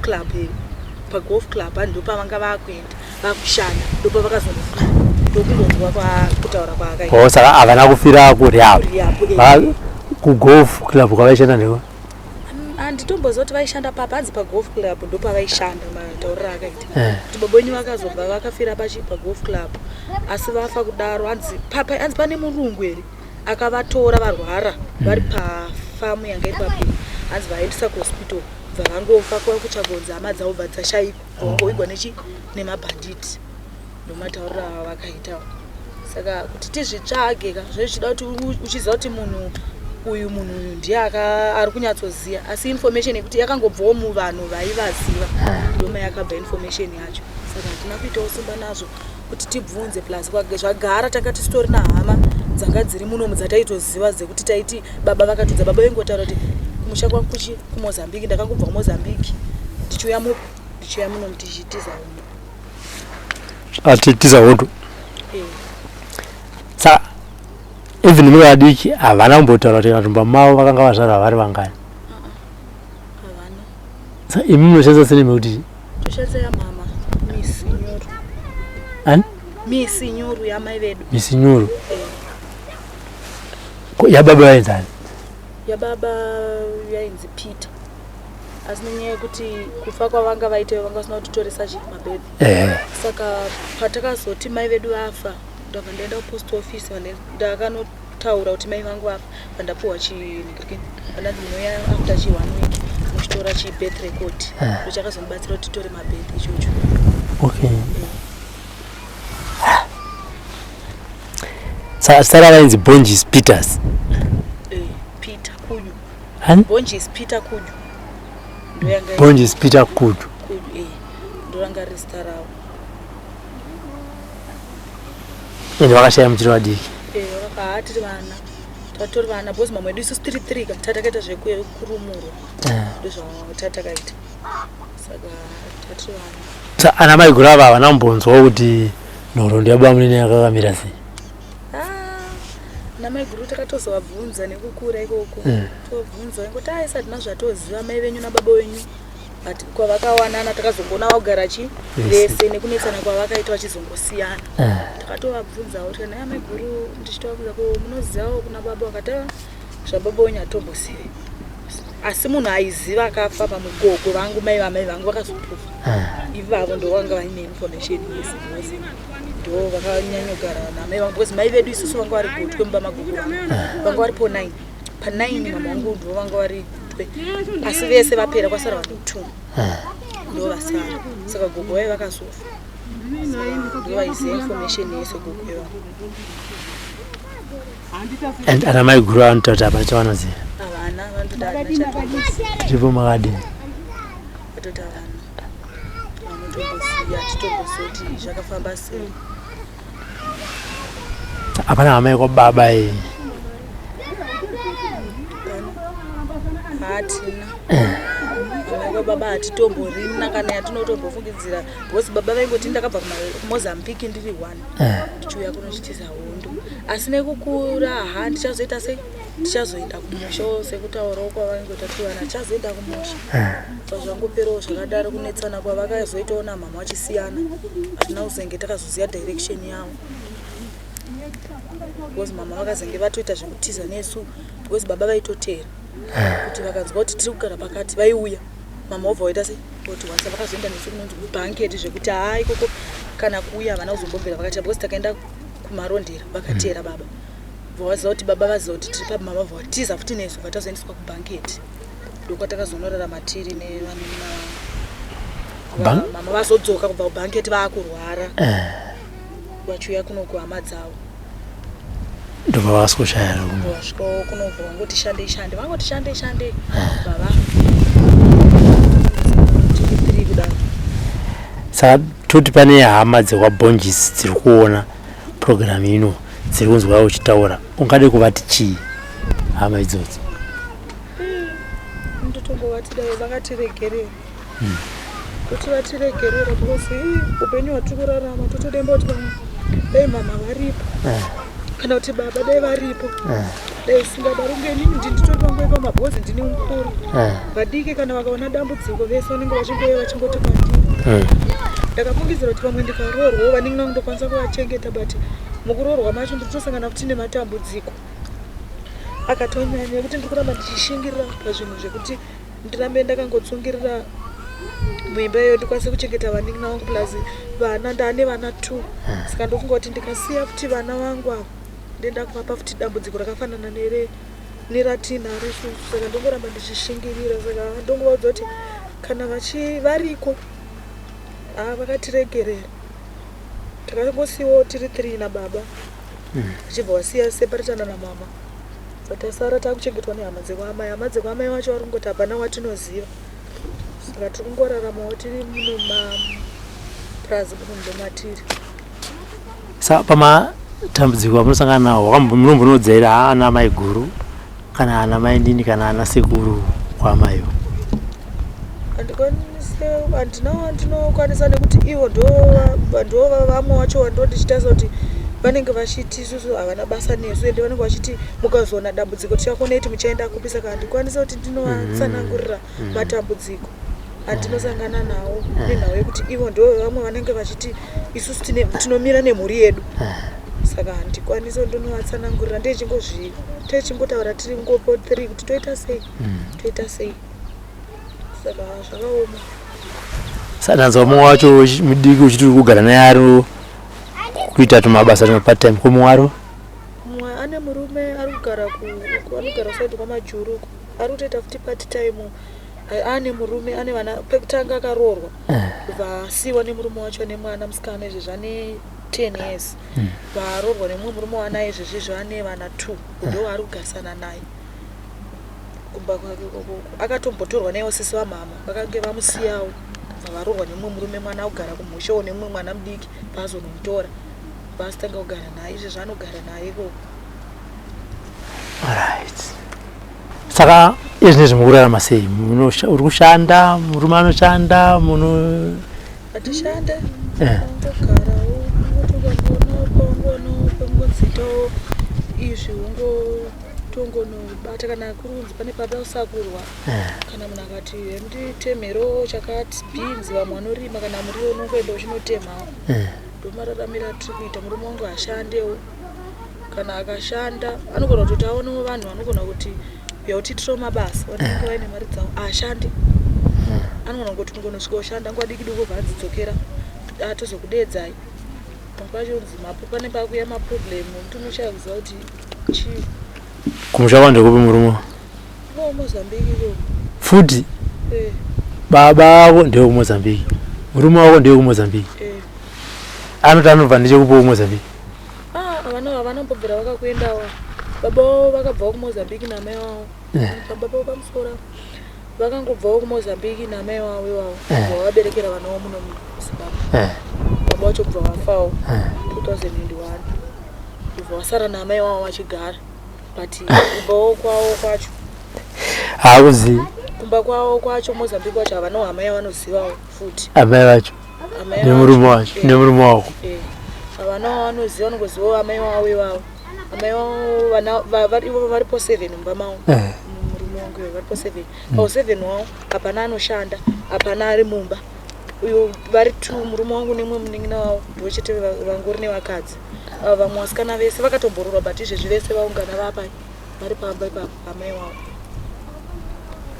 club ndo pavanga vakuenda vakushanda ndo pavakazonofira ndokungozwa kutaura kwaakaita saka havana kufira kurehab kugolf club kwavaishanda ndiko handitomboziva kuti vaishanda papa hanzi pagolf club ndo pavaishanda matauriro akaita kuti baba wenyu vakazobva vakafira pagolf club asi vafa kudaro hanzi pane murungu here akavatora varwara vari pafamu yanga iri papiri hanzi vaendesa kuhospital bva vangofa kuchagonzi hama dzavo bva dzashayikwa vangowigwa nemabhanditi ndomatauriro ava vakaitawo saka kuti tizvitsvage zvezvichida kuti uchiziva kuti munhu uyu ndiye ari kunyatsoziva asi information yekuti yakangobvawo muvanhu vaivaziva ndoma yakabva information yacho saka hatina kuitawo simba nazvo kuti tibvunze plus zvagara tanga tisitori nahama dzanga dziri munomu dzataitoziva dzekuti taiti baba vakatudza baba vengotaura kuti kumusha kwangu kuchi kuMozambique ndakangobva kuMozambique ndichiuya munomu tichitiza hondo saka even muri vadiki havana kumbotaura kuti matumba mavo vakanga vazvarwa vari vangani? havana. Saka imi munoshandisa senemi kuti toshandisa yamama misi nyuru misi nyuru yamai vedu misi nyuru yababa yainzani? yababa yainzi Peter asi nenyaya yekuti kufa kwavanga vaite vanga vasina kutitoresa mabhedhi. Saka patakazoti mai vedu vafa ndabva ndaenda kupost office ndakanotaura kuti mai vangu vafa pandapuwa pandanzi munouya after 1 week muchitora birth record ndochakazondibatsira kuti titore mabhedhi ichocho. Okay. Sara vainzi Bonjis Peters. Peter Kudu. Bonjis Peter Kudu. Bonjis Peter Kudu. Ndoranga restaurant. Ende wakashaya muchiro wadiki. Wakati vana. Tatori vana boss mama edu isu 33 ka tatakaita zvekurumurwa. Ndozvo tatakaita. Saka tatori vana. Ana mai guru ava havana kumbonzwa kuti nhoroondo yaBamunene yakakamira sei? Namai guru takatozovabvunza nekukura ikoko. Tobvunza ngoti aisati nazvatoziva mai venyu nababa wenyu. Ati kwavakawanana takazongona vagara vese nekunetsana kwavakaita vachizongosiyana. Takatovabvunza kuti kana mai guru ndichitobvunza ko munozivawo kuna baba wakati zvababa wenyu atombosivi. Asi munhu aiziva akafa pamugogo vangu mai vangu vakazopufa. Ivavo ndo vanga vaine information yese yose. Ndo vakanyanyogara namai vangu because mai vedu isusu vanga vari good kwemba magogo vanga vari po 9 pa 9 mama wangu ndo vanga vari asi vese vapera kwasara vanhu 2 ndo vasara saka gogo vai vakazofa ndo vaiziva information yese gogo yavo. And ana mai guru anotaura kuti hapana chavanoziva? Havana vanototi havana chatoziva. Ndipo makadini? Vatoti havana vanotomboziva titomboziva kuti zvakafamba sei. Hapana hama yakwababa hatina hama yakwababa hatitomborina kana yatinotombofungidzira because baba vaingoti ndakabva kuMozambique ndiri 1 ndichiuya kunochitiza hondo asi nekukura ndichazoita sei ndichazoenda kumusha sekutaurawo kwavaingoti ativana tichazoenda kumusha zvangoperawo zvakadaro kunetsana kwavakazoitawo namama vachisiyana hatina kuzenge takazoziva direction yavo because mama vakazenge vatoita zvekutiza nesu because baba vaitotera kuti vakanzwa kuti tiri kugara pakati vaiuya mama obva waita sei kuti wanza vakazoenda nesu kunonzi kubhanketi zvekuti ikoko kana kuuya havana kuzombombera vakatera because takaenda kumarondera vakatera baba vaziva kuti baba vaziva kuti tiri pamama vabva vatiza futi nesu vatazoendeswa kubhanketi ndokwatakazonorarama tiri mama vazodzoka kubva kubhanketi vaakurwara vachiuya kunoku hama dzavo ndobva vasikoshaya vasvika kunobva vangoti shande vangoti shande baba tiri kudaro. Saka toti pane hama dzekwabonjisi dziri kuona program ino dziri kunzwa uchitaura ungade kuvati chii hama idzodzo? Ndotongovati dai vakatiregerera kuti vatiregerera because upenyu hwatiri kurarama totodemba kuti dai mama varipo kana kuti baba dai varipo dai singadarungeni nditori panguva pamabhozi ndini mukuru vadiki kana vakaona dambudziko vese vanenge vachingoya vachingoti kwandiri ndakafungidzira kuti pamwe ndikaroorwawo vanenge ndokwanisa kuvachengeta but mukuroorwa macho nditosangana kuti nematambudziko akatonyanya kuti ndikuramba ndichishingirira pazvinhu zvekuti ndirambe ndakangotsungirira muimba iyoyo ndikwanise kuchengeta vanin'ina vangu plus vana ndaane vana 2 saka ndofunga kuti ndikasiya futi vana vangu avo ndenda kuvapa futi dambudziko rakafanana neratinaro isusu saka ndongoramba ndichishingirira saka ndongovaudza kuti kana variko vakatiregerera takangosiyiwawo tiri 3 nababa tichibva wasiya separatana namama vatasara takuchengetwa nehama dzekwamai hama dzekwamai vacho vari kungoti hapana watinoziva saka tiri kungoraramawo tiri muno maprazi muno matiri. Saka pamatambudziko amunosangana nawo munombonodzera ana mai guru kana ana mai ndini kana ana sekuru kwamaiwo? Handinokwanisa nekuti ivo ndo vamwe wacho wando ndichitaza kuti vanenge vachiti isusu havana basa nesu ende vanenge vachiti mukazoona dambudziko tichakona kuti muchaenda kupi saka handikwanisa kuti ndinovatsanangurira matambudziko andinosangana nawo nenhau yekuti ivo ndo vamwe vanenge vachiti isusu tinomira nemhuri yedu saka handikwanisa ndinovatsanangurira ndechingotaura tiri ngopo 3 kuti toita sei saka zvakaoma. Satanzwa mumwe wacho mudiki uchiti uri kugara naye ari kuita tumabasa tuma part time kumwe waro? Mumwe ane murume ari kugara anogara kusaithi kwamajuru ari kutoita futi part time. Ane murume ane vana pekutanga akaroorwa vasiwa nemurume wacho nemwana musikana izvezvi ane 10 years varoorwa nemumwe murume wana izvezvi zvane vana 2 ndo ari kugarisana naye. Kumba kwake kokoko akatombotorwa naye sisi vamama vakange vamusiyawo varoorwa nemumwe murume mwana kugara kumushawo nemumwe mwana mudiki vazonomutora vasitanga kugara naye izvezvi anogara naye koko. Alright. Saka izvi zvimukurarama sei? Uri kushanda, murume anoshanda, atishanda togarawo tokambonopongodzitawo izvi tongonobata kana kurunzi pane papa usakurwa kana munhu akati nditemhero chakati beans vamwe vanorima kana muriwo unongoenda uchinotemawo ndomararamira tiri kuita. Murume wangu ashandewo kana akashanda anogona kutoti aonewo vanhu vanogona kuti yautitiro mabasa vanenge vaine mari dzavo ashande anogona kuti kungonosvika ushanda nguva diki doko bvanzidzokera atozokudedzai papacho unzi mapo pane pakuya maproblemu muti unoshaya kuziva kuti chii. kumusha kwande kupi murume Mozambique ko futi baba wako ndewe kuMozambique murume wako ndewe kuMozambique anoti anobva nechekupo kuMozambique vanombobvira vakakuendawa baba wavo vakabvawo kuMozambique namai wavo baba vavo pamusora vakangobvawo kuMozambique namai wavo ivavo vavaberekera vana wavo muno muZimbabwe. Baba wacho kubva vafawo 2001 kubva vasara namai wavo vachigara but kubvawo kwavo kwacho hakuzivi kumba kwavo kwacho Mozambique wacho havanawo amai vanozivawo futi amai vacho nemurume wacho nemurume wako havanawo vanoziva vanongozivawo amai wavo ivavo. Amai wavo ivo varipo 7 mumba mavo murume wangu varipo 7 pao 7 wavo hapana anoshanda hapana ari mumba uyo vari 2 murume wangu nemumwe munin'ina wavo ndochete vangori nevakadzi vamwe vasikana vese vakatombororwa but izvezvi vese vaungana vapai vari pamba ipapo amai wavo.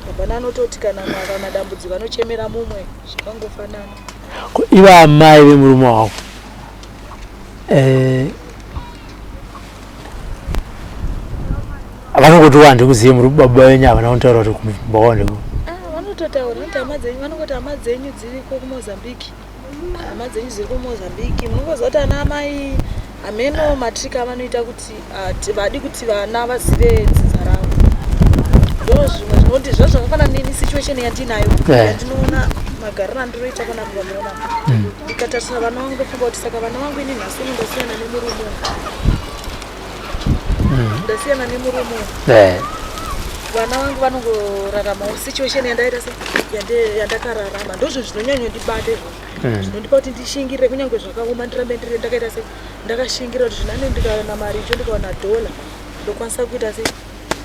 Hapana anototi kana dambudziko anochemera mumwe zvakangofanana. iva amai vemurume wako vanongoti wandi kuzive baba venyu havana kutaura kuti kumba wandeko vanototaura kuti hama dzenyu vanongoti hama dzenyu dziriko kuMozambique hama dzenyu dziri kuMozambique munongoziva kuti ana amai hameno matrika avanoita kuti vadi kuti vana vazive dzidza ravo ndo zvimwe zvinoti zvazvakafanana neni situation yandinayo yandinoona magariro andinoita kana kuvameona ndikatarisa vana vangu ndofunga kuti saka vana vangu ini nhasi ndasiyana nemurume ndasiyana nemurume vana vangu vanongoraramawo situation yandaita yandakararama ndozvo zvinonyanyondibata izvozvo zvinondipa kuti ndishingirire kunyange zvakaoma ndirambe ndiri ndakaita se ndakashingira kuti zvinane ndikawana mari icho ndikawana $1 ndokwanisa kuita se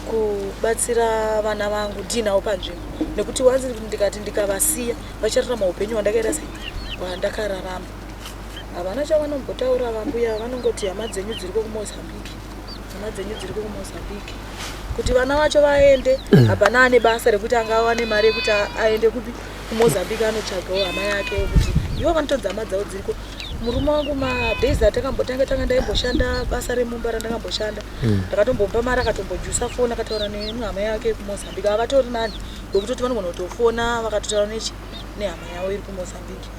kubatsira vana vangu ndinawo panzvimbo nekuti wanzi ndikati ndikavasiya vachararama upenyu hwandakaita se hwandakararama. Havana chavanombotaura vambuya vanongoti hama dzenyu dziriko kuMozambique hama dzenyu dziriko kuMozambique kuti vana vacho vaende hapana ane basa rekuti angawane mari yekuti aende kupi kuMozambique anotsvagawo hama yake kuti ivo vanotodza hama dzavo dziriko. Murume wangu madays atakambotanga ndaimboshanda basa remumba randakamboshanda ndakatombomba mari akatombojusa foni akataura nehama yake kuMozambique havatori nani ndokutoti vanogona kutofona vakatotaura nehama yavo iri kuMozambique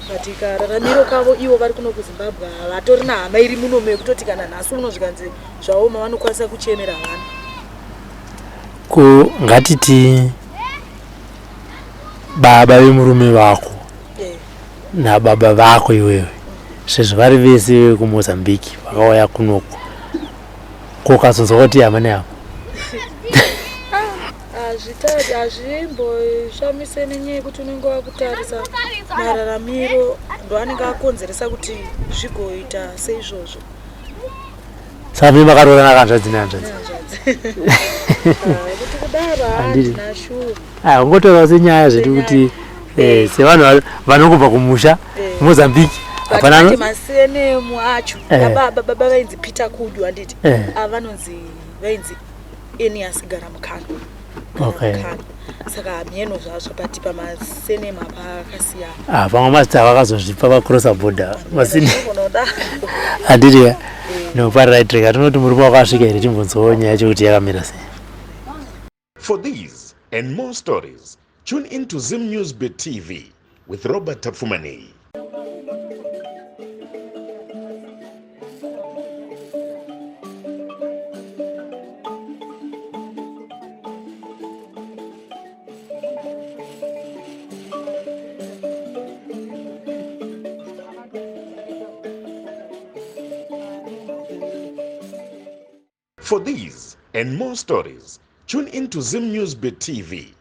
but kararamiro kavo ivo vari kuno kuZimbabwe havatori nahama iri munomo yekutoti kana nhasi unozvikanzi zvaoma vanokwanisa kuchemera vana. Ngatiti baba vemurume wako nababa vako iwewe sezvo vari vese kuMozambique vakauya kunoko kokazonzwa kuti hama nehama hazvimboshamise nenyaya yekuti unenge wakutarisa mararamiro ndo anenge akonzeresa kuti zvigoita seizvozvo. saka mimi makarorana kanzvadzi nehanzvadzi kuti kudaro handina shuwa ungotaura senyaya zveti kuti sevanhu vanongobva kumusha Mozambique hapana masenemu acho baba vainzi Peter Kudu handiti avanonzi vainzi Enias Garamukano saka mieno zvazvo but pamasenema pakasiyana pamwe mazita vakazozvipa vacrossa border masini unoda handiriya noparirightreka tinoti muri pakasvika here timbonzwawo nyaya chekuti yakamira sei. For these and more stories, tune into Zim News Beat TV with Robert Tafumani. For these and more stories, tune into Zim News Beat TV